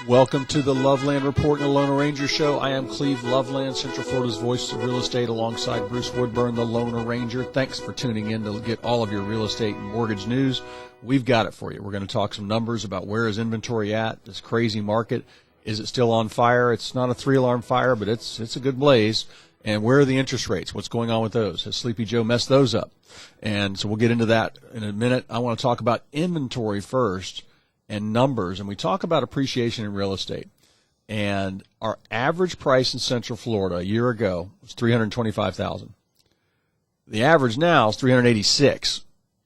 Welcome to the Loveland Report and the Lone Ranger Show. I am Cleve, Loveland, Central Florida's voice of real estate, alongside Bruce Woodburn, the Lone Ranger. Thanks for tuning in to get all of your real estate and mortgage news. We've got it for you. We're going to talk some numbers about where is inventory at, this crazy market. Is it still on fire? It's not a 3-alarm fire, but it's a good blaze. And where are the interest rates? What's going on with those? Has Sleepy Joe messed those up? And so we'll get into that in a minute. I want to talk about inventory first and numbers. And we talk about appreciation in real estate. And our average price in Central Florida a year ago was $325,000. The average now is $386,000.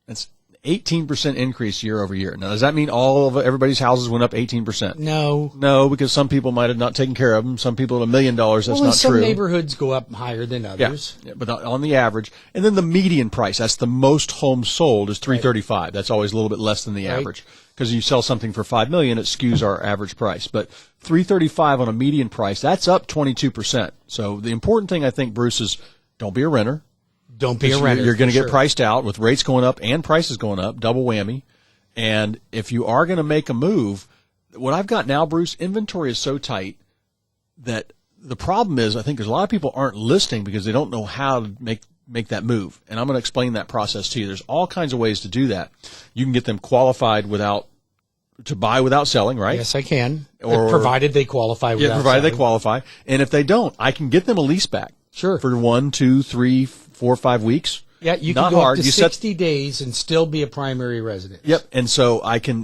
That's 18% increase year over year. Now, does that mean all of everybody's houses went up 18%? No, because some people might have not taken care of them. Some people at $1 million, that's not true. Some neighborhoods go up higher than others. Yeah, but on the average. And then the median price, that's the most homes sold, is $335,000. Right. That's always a little bit less than the average. Because you sell something for $5 million, it skews our average price. But $335,000 on a median price, that's up 22%. So the important thing, I think, Bruce, is don't be a renter. Don't be a renter. You're going to get priced out with rates going up and prices going up, double whammy. And if you are going to make a move, what I've got now, Bruce, inventory is so tight that the problem is I think there's a lot of people aren't listing because they don't know how to make that move. And I'm going to explain that process to you. There's all kinds of ways to do that. You can get them qualified to buy without selling, right? Yes, I can. Or provided they qualify without selling. Provided they qualify. And if they don't, I can get them a lease back. Sure. For 1, 2, 3, 4, 5 weeks. Yeah, you can go up to 60 days and still be a primary residence. Yep, and so I can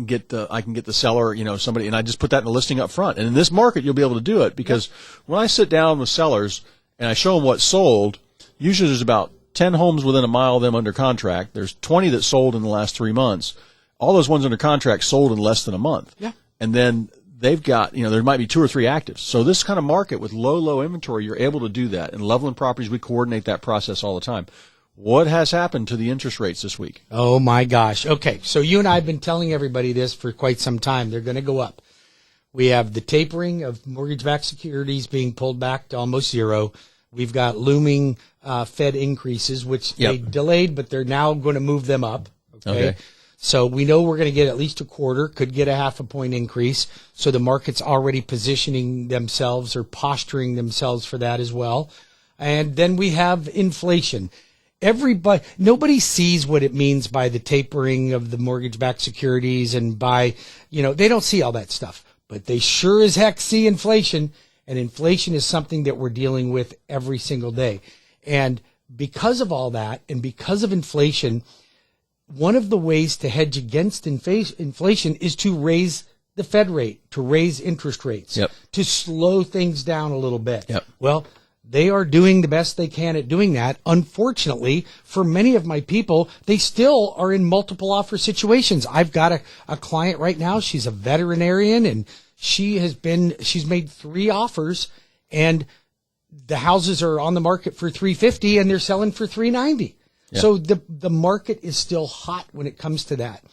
get the seller, somebody, and I just put that in the listing up front. And in this market, you'll be able to do it because when I sit down with sellers and I show them what's sold, usually there's about 10 homes within a mile of them under contract. There's 20 that sold in the last 3 months. All those ones under contract sold in less than a month. Yeah, and then they've got, there might be 2 or 3 actives. So this kind of market with low inventory, you're able to do that. And Loveland Properties, we coordinate that process all the time. What has happened to the interest rates this week? Oh, my gosh. Okay, so you and I have been telling everybody this for quite some time. They're going to go up. We have the tapering of mortgage-backed securities being pulled back to almost zero. We've got looming Fed increases, which they delayed, but they're now going to move them up. Okay. So we know we're going to get at least a quarter, could get a 0.5 point increase. So the market's already positioning themselves or posturing themselves for that as well. And then we have inflation. Nobody sees what it means by the tapering of the mortgage-backed securities and by, they don't see all that stuff. But they sure as heck see inflation. And inflation is something that we're dealing with every single day. And because of all that and because of inflation, one of the ways to hedge against inflation is to raise the Fed rate, to raise interest rates, to slow things down a little bit. Well, they are doing the best they can at doing that. Unfortunately, for many of my people, they still are in multiple offer situations. I've got a client right now. She's a veterinarian, and she's made 3 offers, and the houses are on the market for $350,000, and they're selling for $390,000. So the market is still hot when it comes to that.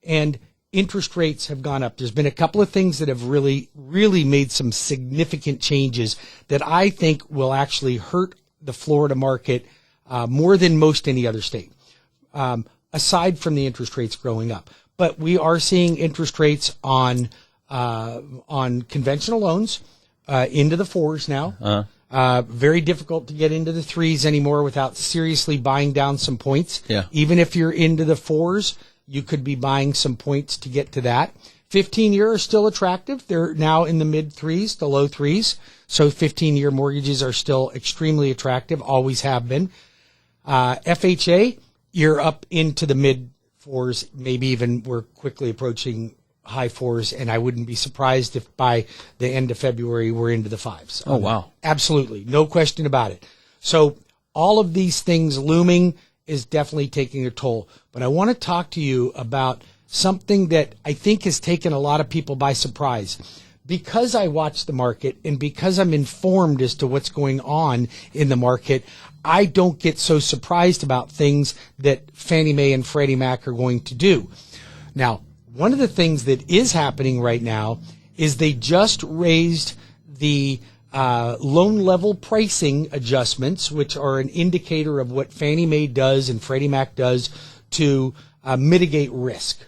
And interest rates have gone up. There's been a couple of things that have really, really made some significant changes that I think will actually hurt the Florida market more than most any other state, aside from the interest rates growing up. But we are seeing interest rates on conventional loans into the 4s now. Very difficult to get into the 3s anymore without seriously buying down some points. Even if you're into the 4s, you could be buying some points to get to that. 15-year are still attractive. They're now in the mid-3s, the low 3s. So 15-year mortgages are still extremely attractive, always have been. FHA, you're up into the mid-4s, maybe even we're quickly approaching high 4s, and I wouldn't be surprised if by the end of February we're into the 5s. Oh, wow. Absolutely. No question about it. So all of these things looming is definitely taking a toll. But I want to talk to you about something that I think has taken a lot of people by surprise. Because I watch the market and because I'm informed as to what's going on in the market, I don't get so surprised about things that Fannie Mae and Freddie Mac are going to do. Now, one of the things that is happening right now is they just raised the loan level pricing adjustments, which are an indicator of what Fannie Mae does and Freddie Mac does to mitigate risk.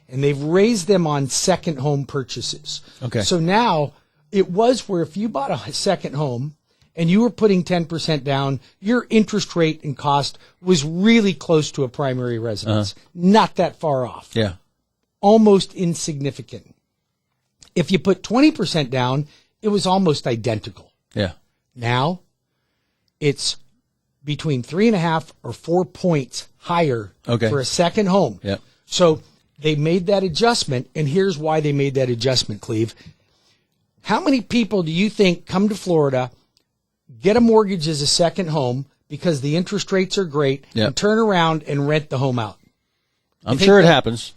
and they've raised them on second home purchases. Okay. So now it was where if you bought a second home and you were putting 10% down, your interest rate and cost was really close to a primary residence. Not that far off. Yeah. Almost insignificant. If you put 20% down, it was almost identical. Yeah. Now it's between 3.5 or 4 points higher for a second home. Yep. So they made that adjustment, and here's why they made that adjustment, Cleve. How many people do you think come to Florida, get a mortgage as a second home because the interest rates are great, and turn around and rent the home out? I'm sure it happens.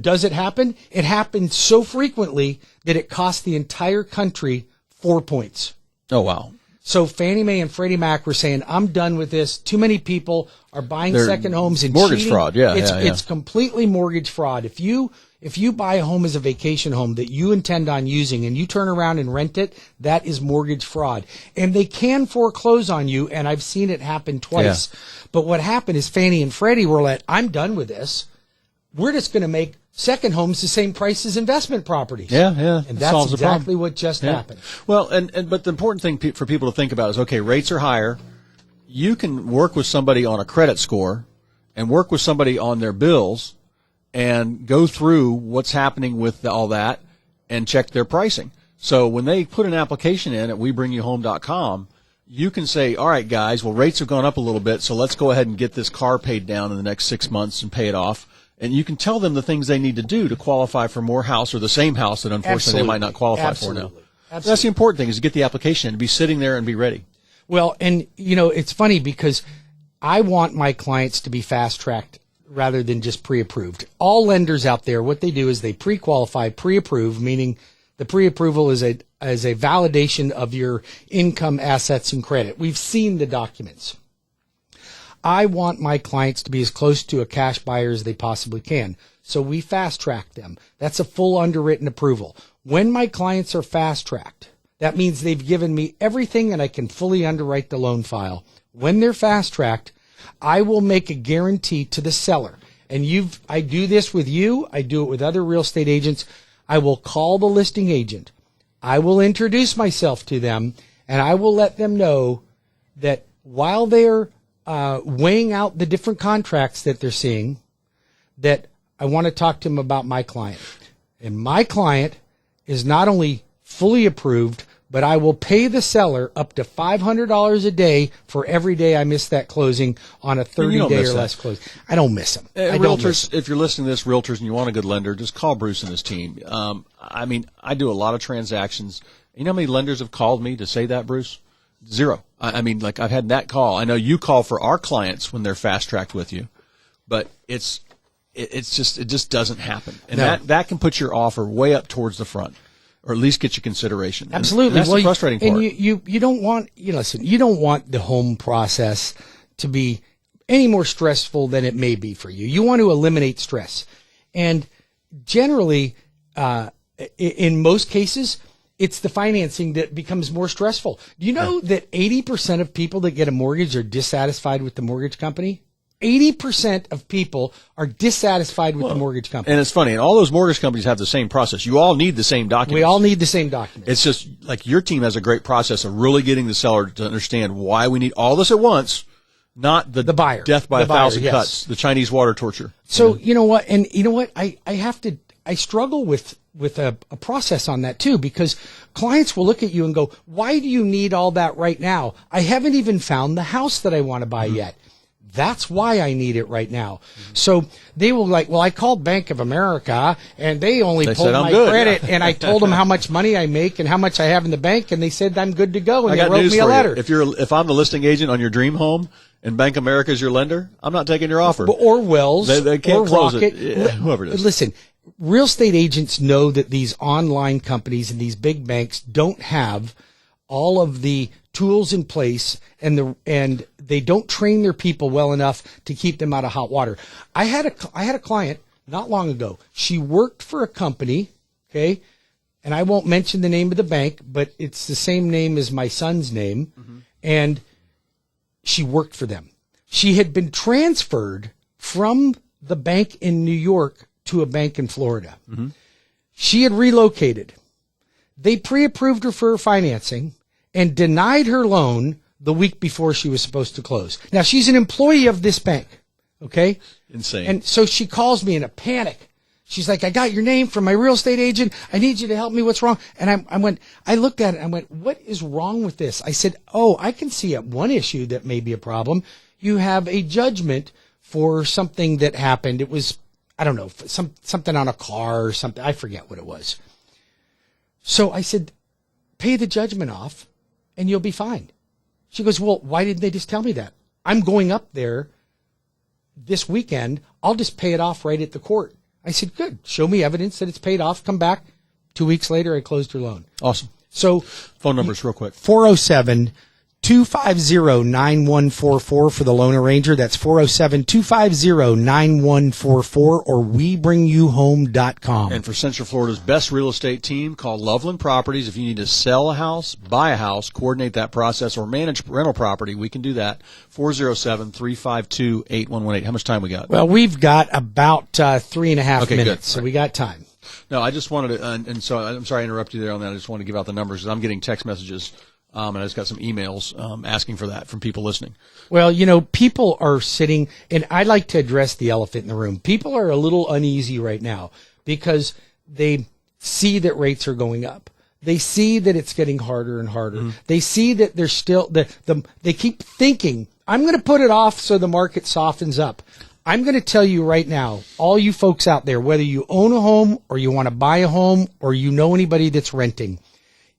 Does it happen? It happens so frequently that it costs the entire country 4 points. Oh, wow. So Fannie Mae and Freddie Mac were saying, I'm done with this. Too many people are buying second homes and mortgage cheating. fraud. It's completely mortgage fraud. If you buy a home as a vacation home that you intend on using and you turn around and rent it, that is mortgage fraud. And they can foreclose on you, and I've seen it happen twice. But what happened is Fannie and Freddie were like, I'm done with this. We're just going to make second homes the same price as investment properties. Yeah. And that's exactly what just happened. Well, but the important thing for people to think about is, okay, rates are higher. You can work with somebody on a credit score and work with somebody on their bills and go through what's happening with all that and check their pricing. So when they put an application in at WeBringYouHome.com, you can say, all right, guys, well, rates have gone up a little bit, so let's go ahead and get this car paid down in the next 6 months and pay it off. And you can tell them the things they need to do to qualify for more house or the same house that unfortunately they might not qualify for now. Absolutely. That's the important thing, is to get the application and be sitting there and be ready. Well, and, it's funny because I want my clients to be fast-tracked rather than just pre-approved. All lenders out there, what they do is they pre-qualify, pre-approve, meaning the pre-approval is a validation of your income, assets, and credit. We've seen the documents. I want my clients to be as close to a cash buyer as they possibly can. So we fast-track them. That's a full underwritten approval. When my clients are fast-tracked, that means they've given me everything and I can fully underwrite the loan file. When they're fast-tracked, I will make a guarantee to the seller. And I do this with you. I do it with other real estate agents. I will call the listing agent. I will introduce myself to them, and I will let them know that while they're weighing out the different contracts that they're seeing, that I want to talk to them about my client. And my client is not only fully approved, but I will pay the seller up to $500 a day for every day I miss that closing on a 30-day or less closing. I don't miss them. Realtors, if you're listening to this, realtors, and you want a good lender, just call Bruce and his team. I do a lot of transactions. You know how many lenders have called me to say that, Bruce? Zero. I've had that call. I know you call for our clients when they're fast-tracked with you, but it just doesn't happen. And that can put your offer way up towards the front, or at least get you consideration. Absolutely. And that's the frustrating part. And you don't want, you don't want the home process to be any more stressful than it may be for you. You want to eliminate stress. And generally, in most cases, it's the financing that becomes more stressful. Do you know that 80% of people that get a mortgage are dissatisfied with the mortgage company? 80% of people are dissatisfied with the mortgage company. And it's funny, and all those mortgage companies have the same process. You all need the same documents. We all need the same documents. It's just like your team has a great process of really getting the seller to understand why we need all this at once, not the buyer. Death by a thousand cuts, the Chinese water torture. So, you know what? And you know what? I struggle with a process on that too, because clients will look at you and go, why do you need all that right now? I haven't even found the house that I want to buy yet. That's why I need it right now. So they will I called Bank of America and they only pulled my credit and I told them how much money I make and how much I have in the bank and they said I'm good to go and they wrote me a letter. If I'm the listing agent on your dream home and Bank of America is your lender, I'm not taking your offer. Or Wells, they can't or close Rocket. Whoever it is. Listen, real estate agents know that these online companies and these big banks don't have all of the tools in place and they don't train their people well enough to keep them out of hot water. I had a client not long ago. She worked for a company, okay, and I won't mention the name of the bank, but it's the same name as my son's name, and she worked for them. She had been transferred from the bank in New York to a bank in Florida. Mm-hmm. She had relocated. They pre-approved her for her financing and denied her loan the week before she was supposed to close. Now, she's an employee of this bank, okay? Insane. And so she calls me in a panic. She's like, I got your name from my real estate agent. I need you to help me. What's wrong? And I looked at it and I went, what is wrong with this? I said, oh, I can see one issue that may be a problem. You have a judgment for something that happened. It was, I don't know, something on a car or something. I forget what it was. So I said, pay the judgment off and you'll be fine. She goes, well, why didn't they just tell me that? I'm going up there this weekend. I'll just pay it off right at the court. I said, good. Show me evidence that it's paid off. Come back. 2 weeks later, I closed her loan. Awesome. So phone numbers real quick. 407-250-9144 for the Loan Arranger. That's 407-250-9144 or WeBringYouHome.com. And for Central Florida's best real estate team, call Loveland Properties. If you need to sell a house, buy a house, coordinate that process, or manage rental property, we can do that. 407-352-8118. How much time we got? Well, we've got about 3.5 minutes, good. So we got time. No, I just wanted to, and so I'm sorry I interrupted you there on that. I just wanted to give out the numbers. I'm getting text messages. And I just got some emails asking for that from people listening. Well, people are sitting, and I like to address the elephant in the room. People are a little uneasy right now because they see that rates are going up. They see that it's getting harder and harder. Mm-hmm. They see that they're still, they keep thinking, I'm going to put it off so the market softens up. I'm going to tell you right now, all you folks out there, whether you own a home or you want to buy a home or you know anybody that's renting,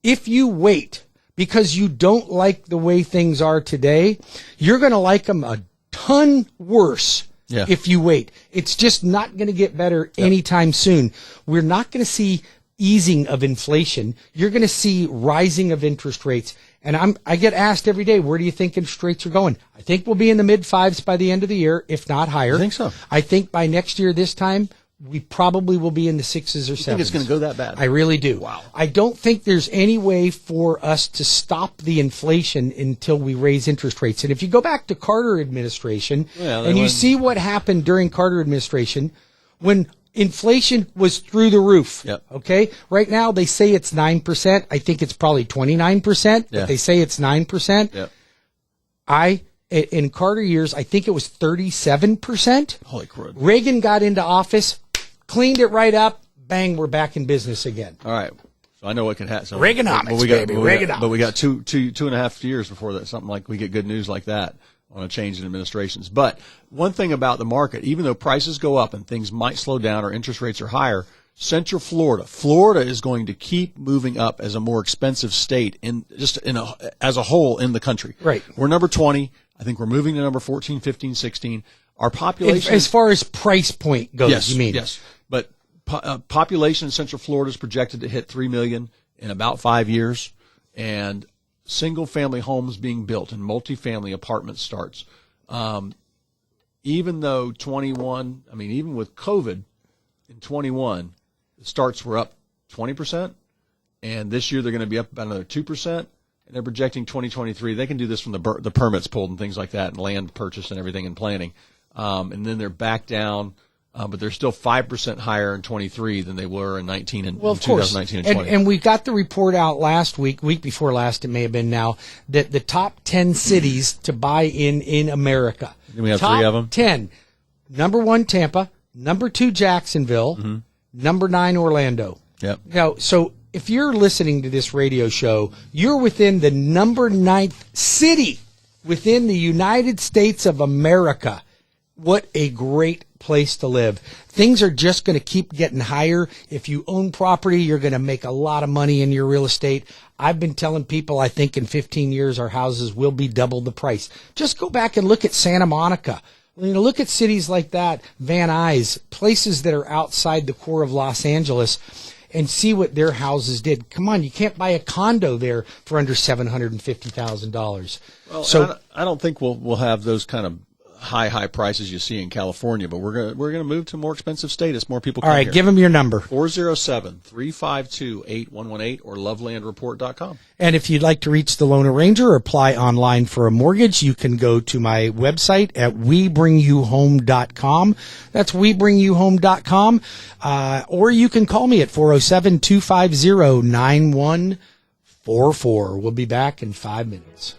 if you wait because you don't like the way things are today, you're going to like them a ton worse if you wait. It's just not going to get better anytime soon. We're not going to see easing of inflation. You're going to see rising of interest rates. And I get asked every day, where do you think interest rates are going? I think we'll be in the mid-5s by the end of the year, if not higher. I think so. I think by next year this time, we probably will be in the 6s or 7s. You think it's going to go that bad? I really do. Wow. I don't think there's any way for us to stop the inflation until we raise interest rates. And if you go back to Carter administration and you see what happened during Carter administration when inflation was through the roof. Yep. Okay? Right now they say it's 9%. I think it's probably 29%, but they say it's 9%. Yep. In Carter years, I think it was 37%. Holy crud. Reagan got into office, cleaned it right up, bang, we're back in business again. All right. So I know what could happen. So, Reaganomics, baby, Reaganomics. But we got two and a half years before that, something like we get good news like that on a change in administrations. But one thing about the market, even though prices go up and things might slow down or interest rates are higher, Central Florida is going to keep moving up as a more expensive state as a whole in the country. Right. We're number 20. I think we're moving to number 14, 15, 16. Our population, as far as price point goes, yes, you mean? Yes. But population in Central Florida is projected to hit 3 million in about 5 years, and single-family homes being built and multifamily apartment starts. Even though even with COVID in 21, the starts were up 20%, and this year they're going to be up about another 2%, and they're projecting 2023. They can do this from the permits pulled and things like that, and land purchase and everything and planning. And then they're back down, but they're still 5% higher in 23 than they were in 19 and well, in 2019 and 20. And we got the report out last week before last, it may have been now, that the top 10 cities to buy in America. And we have top 3 of them. 10. Number 1, Tampa. Number 2, Jacksonville. Mm-hmm. Number 9, Orlando. Yep. Now, so if you're listening to this radio show, you're within the number 9th city within the United States of America. What a great place to live. Things are just going to keep getting higher. If you own property, you're going to make a lot of money in your real estate. I've been telling people I think in 15 years our houses will be double the price. Just go back and look at Santa Monica. Look at cities like that, Van Nuys, places that are outside the core of Los Angeles, and see what their houses did. Come on, you can't buy a condo there for under $750,000. Well, so I don't think we'll have those kind of high prices you see in California, but we're gonna move to a more expensive state as more people come All right, here. give them your number. 407-352-8118 or lovelandreport.com. And if you'd like to reach the Loan Arranger or apply online for a mortgage, you can go to my website at webringyouhome.com. That's webringyouhome.com. Or you can call me at 407-250-9144. We'll be back in 5 minutes.